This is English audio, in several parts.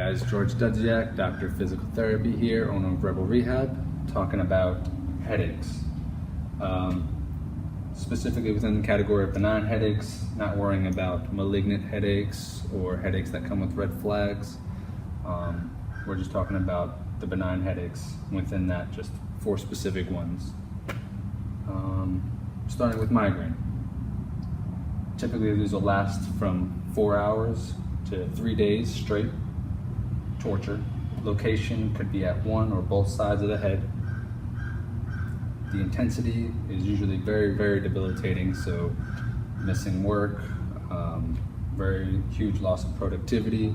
guys, George Dudziak, Doctor of Physical Therapy here, owner of Rebel Rehab, talking about headaches. Specifically within the category of benign headaches, not worrying about malignant headaches or headaches that come with red flags. We're just talking about the benign headaches within that, just 4 specific ones. Starting with migraine. Typically these will last from 4 hours to 3 days straight. Torture. Location could be at one or both sides of the head. The intensity is usually very, very debilitating, so missing work, very huge loss of productivity.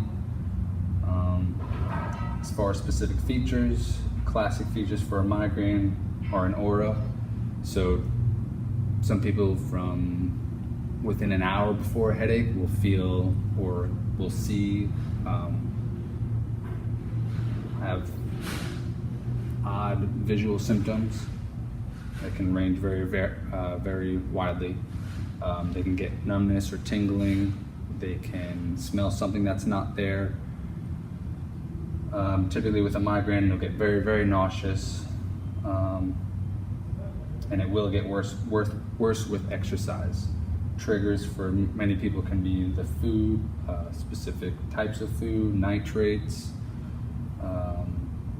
As far as specific features, classic features for a migraine are an aura. So some people from within an hour before a headache will feel or will see, have odd visual symptoms that can range very widely. They can get numbness or tingling. They can smell something that's not there. Typically with a migraine, you'll get very, very nauseous, and it will get worse with exercise. Triggers for many people can be the food, specific types of food, nitrates,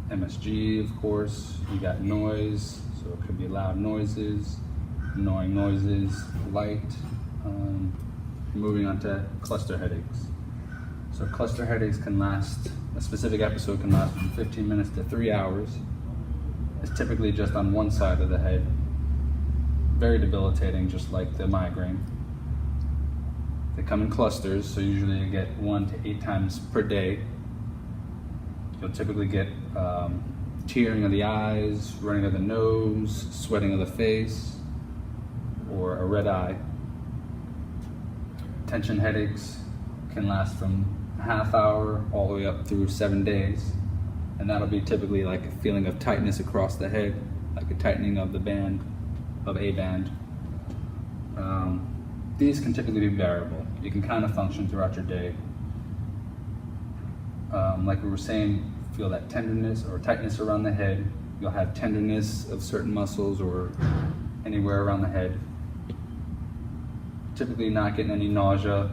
MSG, of course. You got noise, so it could be loud noises, annoying noises, light. Moving on to cluster headaches. So cluster headaches can last, a specific episode can last from 15 minutes to 3 hours. It's typically just on one side of the head. Very debilitating, just like the migraine. They come in clusters, so usually you get 1 to 8 times per day. You'll typically get tearing of the eyes, running of the nose, sweating of the face, or a red eye. Tension headaches can last from a half hour all the way up through 7 days. And that'll be typically like a feeling of tightness across the head, like a tightening of the band, of a band. These can typically be variable. You can kind of function throughout your day. Like we were saying, feel that tenderness or tightness around the head. You'll have tenderness of certain muscles or anywhere around the head. Typically not getting any nausea,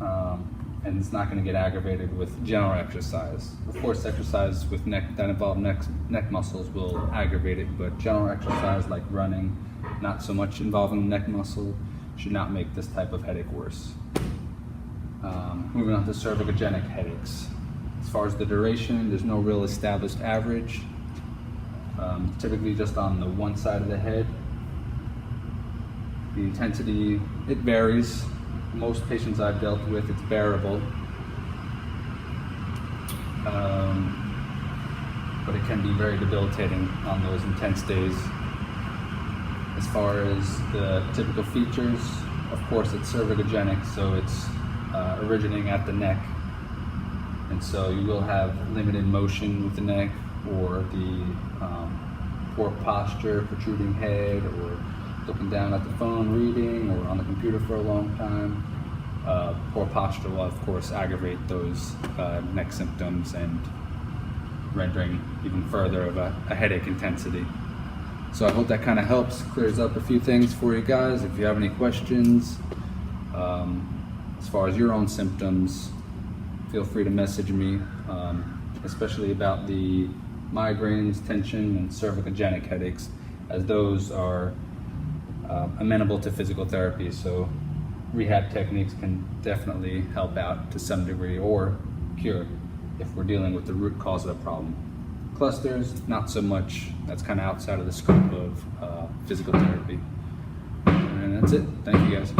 and it's not going to get aggravated with general exercise. Of course, exercise with that involve neck muscles will aggravate it, but general exercise like running, not so much involving the neck muscle, should not make this type of headache worse. Moving on to cervicogenic headaches. As far as the duration, there's no real established average. Typically just on the one side of the head. The intensity, it varies. Most patients I've dealt with, it's bearable. But it can be very debilitating on those intense days. As far as the typical features, of course it's cervicogenic, so it's originating at the neck. And so you will have limited motion with the neck, or the poor posture, protruding head, or looking down at the phone reading, or on the computer for a long time. Poor posture will of course aggravate those neck symptoms and rendering even further of a headache intensity. So I hope that kind of helps, clears up a few things for you guys. If you have any questions, as far as your own symptoms, feel free to message me, especially about the migraines, tension, and cervicogenic headaches, as those are amenable to physical therapy. So rehab techniques can definitely help out to some degree, or cure if we're dealing with the root cause of the problem. Clusters, not so much. That's kind of outside of the scope of physical therapy. And that's it. Thank you guys.